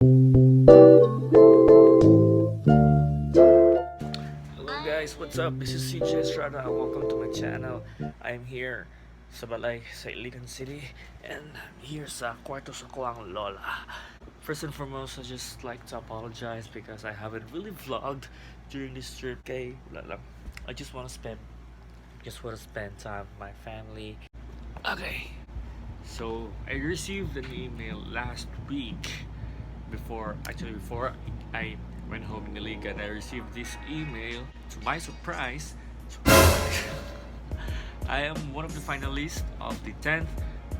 Hello guys, what's up? This is CJ Estrada and welcome to my channel. I'm here sa balay sa Iligan City and I'm here sa kwarto sa kuwang lola. First and foremost, I just like to apologize because I haven't really vlogged during this trip. Okay, wala lang. I just wanna spend time with my family. Okay, so I received an email last week before I went home in Iligan. I received this email. To my surprise, I am one of the finalists of the 10th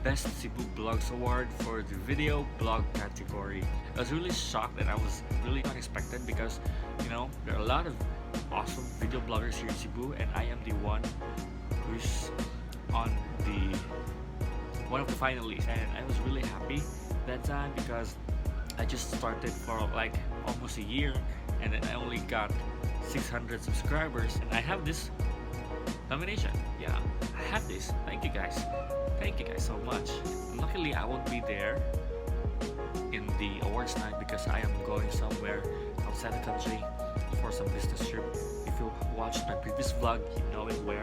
Best Cebu Blogs Award for the video blog category. I was really shocked and I was really unexpected because, you know, there are a lot of awesome video bloggers here in Cebu and I am the one who's on one of the finalists, and I was really happy that time because I just started for like almost a year and then I only got 600 subscribers and I have this nomination. Yeah, I have this. Thank you guys so much. Luckily I won't be there in the awards night because I am going somewhere outside the country for some business trip. If you watched my previous vlog, you know it where.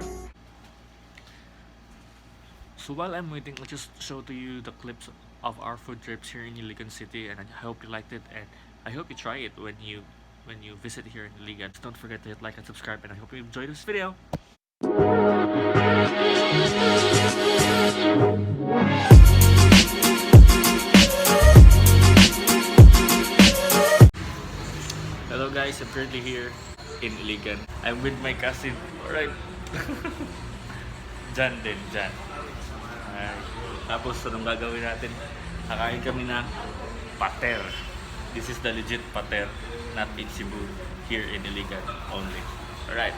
So while I'm waiting, I'll just show to you the clips of our food trips here in Iligan City, and I hope you liked it and I hope you try it when you visit here in Iligan. Don't forget to hit like and subscribe, and I hope you enjoyed this video. Hello guys, I'm currently here in Iligan. I'm with my cousin. Alright. Jan. Tapos anong gagawin natin? Kakain kami ng pater. This is the legit pater, not in Cebu, here in Iligan only. Alright.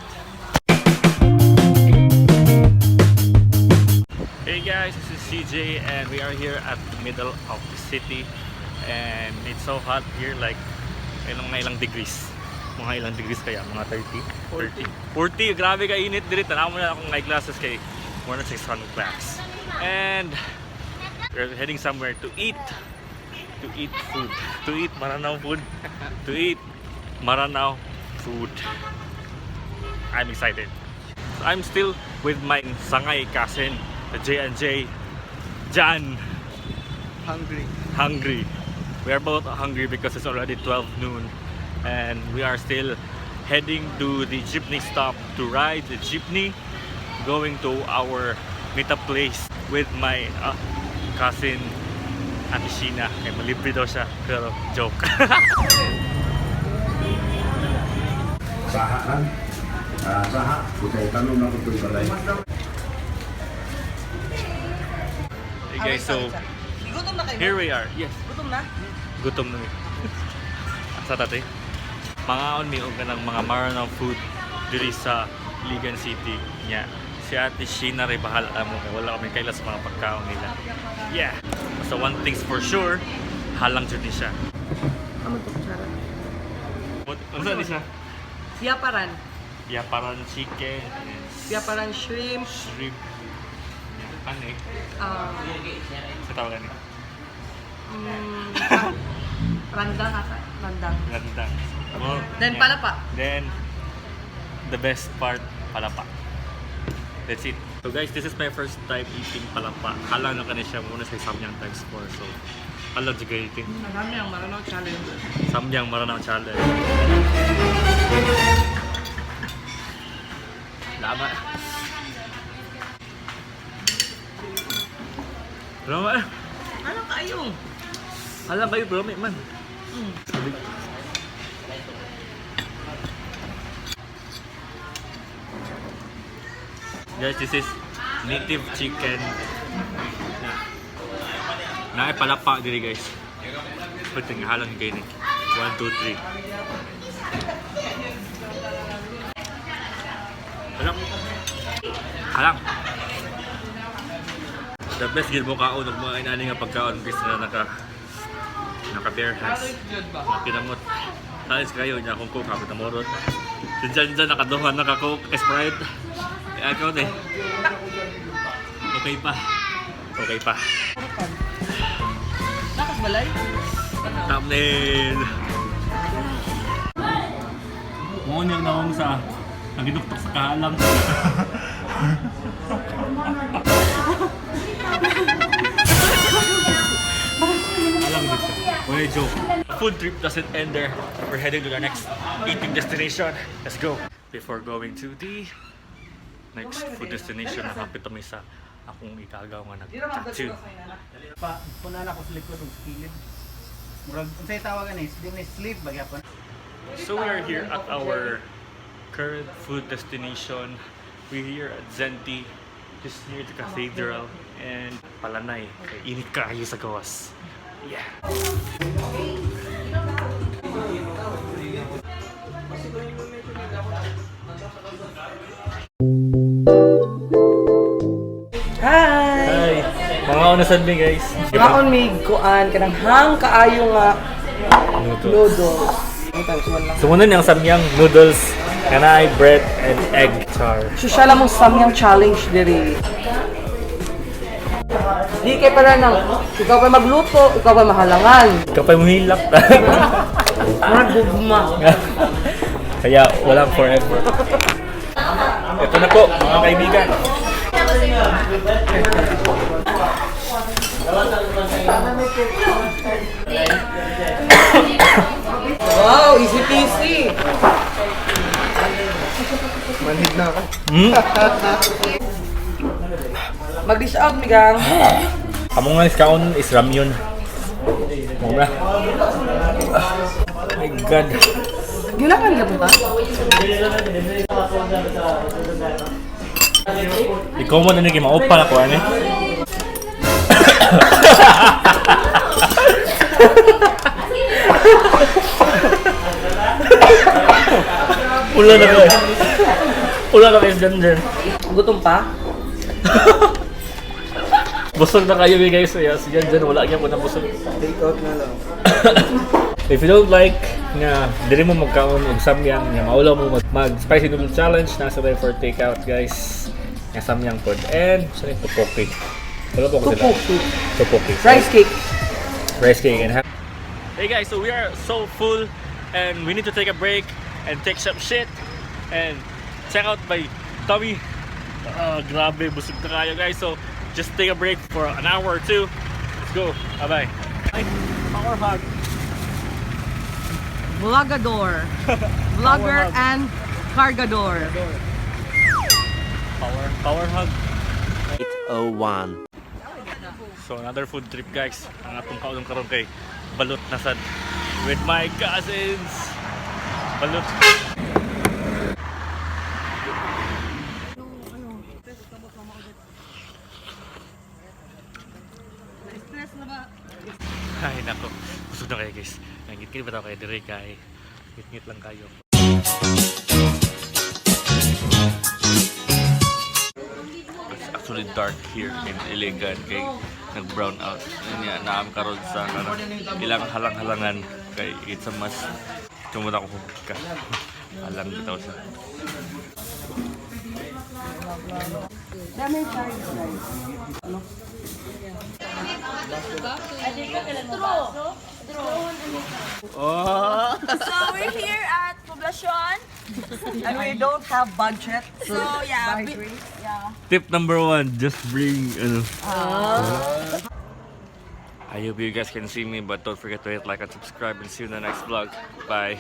Hey guys, this is CJ and we are here at the middle of the city and it's so hot here, like ilang degrees. Mga ilang degrees kaya? Mga 30? 40? Grabe ka init dito. Tanaw mo na akong eyeglasses kay more than 600 bucks. And we're heading somewhere to eat food. To eat Maranao food. To eat Maranao food. I'm excited. So I'm still with my sangay cousin, the J&J. Jan. Hungry. We are both hungry because it's already 12 noon. And we are still heading to the jeepney stop to ride the jeepney going to our meetup place with my cousin Ate Sheena. Kaya malibre daw siya, pero joke. Sahaan. Saha. Kaya tanong na ko ito yung balay. Hey guys, so here we are. Yes. Gutom na. Asa tate? Mga onmi ka ng mga Maranao food diri sa Iligan City niya. Si Ate Sheena rin bahala mo. Wala kami kaila sa mga pagkaon nila. Yeah! So one thing's for sure, halang dyan siya. Ano to, Sarah? Ano saan siya? Yaparan Chicken. Yaparan shrimp. Ano eh? Sa tawag ni? Randang ata. Randang. Oh, Then yeah. palapa. Then the best part, palapa. That's it. So guys, this is my first time eating palapa. Halang na siya muna sa Samyang times 4. So, halang siya eating. Marami ang Maranao challenge. Samyang Maranao challenge. Lama. Alam kayo. Halang kayo bro, man. Guys, this is native chicken na palapa diri guys. Pwede nga halang kayo ni 1, 2, 3. Halang. The best gid mo kaon ug mga inani nga pagkaon bis na naka bare hands. Kinamot. Talis kayo niya kung cook kapit amorot. Diyan nakaduhan naka-cook Sprite. Ikaw din. Okay pa. Nakas balay? Thumbnail! Mo niyang nawang sa nagiduktok sa kahalang. Alam dito. Wala joke. Food trip doesn't end there. We're heading to the next eating destination. Let's go. Before going to the next food destination, nakapit kami sa akong ikagaw nga nag-tattoo. Puna na ko sa likod ng skilid. Murag, kung sa'yo tawagan eh, di may sleep, bagyapon. So we are here at our current food destination. We're here at Zenti, just near the cathedral, and Palanay. Kaya init kayo sa gawas. Yeah. Hi! Mga unasan mi guys. Maon mig kuan kanang hang kaayo nga noodles. Sumunod yung samyang noodles, kanay, bread, and egg char. So siya lang mong samyang challenge diri. Di kay para nang ikaw pa magluto, ikaw pa mahalangan. Kapay mo hilak. Murag gugma. Kaya walang forever. Ito na po, mga kaibigan. Wow, easy peasy. Manhid na ako. Mag-dish out migang. Among nga iskaon is ramyun. Mura. Oh my god. Gilakan ka ba? Ikaw mo na naging maupa na ko, ano? Pula na kayo. Pula na kayo dyan. Gutom pa? Busog na kayo guys. Kaya si Jan wala kaya po na busog. Take out na lang. If you don't like nga dili mo magkaon og samyang nga maulaw mo mag spicy noodle challenge, nasa tayo for takeout guys. Nga samyang pod and sa topoki. Wala po ko sila. Topoki. Rice cake. Rice cake and hey guys, so we are so full and we need to take a break and take some shit and check out my tummy. Grabe, busog na kayo guys. So just take a break for an hour or two. Let's go. Bye-bye. Power hug. Vlogador. Vlogger and cargador. Power hug. 8:01. So another food trip guys. Ang atong kaulong karon kay balut na sad with my cousins. Balut. Ay nako, busog na kayo guys. Ngit-ngit ba tayo kayo dire kay ngit-ngit lang kayo. It's actually dark here in Iligan kay nag-brown out. Yan naam karon sa ilang halang-halangan kay it's a must. Tumuna ko ka. Halang bitaw siya. Oh! So we're here at Poblacion. And we don't have budget. So yeah, buy drinks. Tip number 1, just bring I hope you guys can see me, but don't forget to hit like and subscribe and see you in the next vlog. Bye.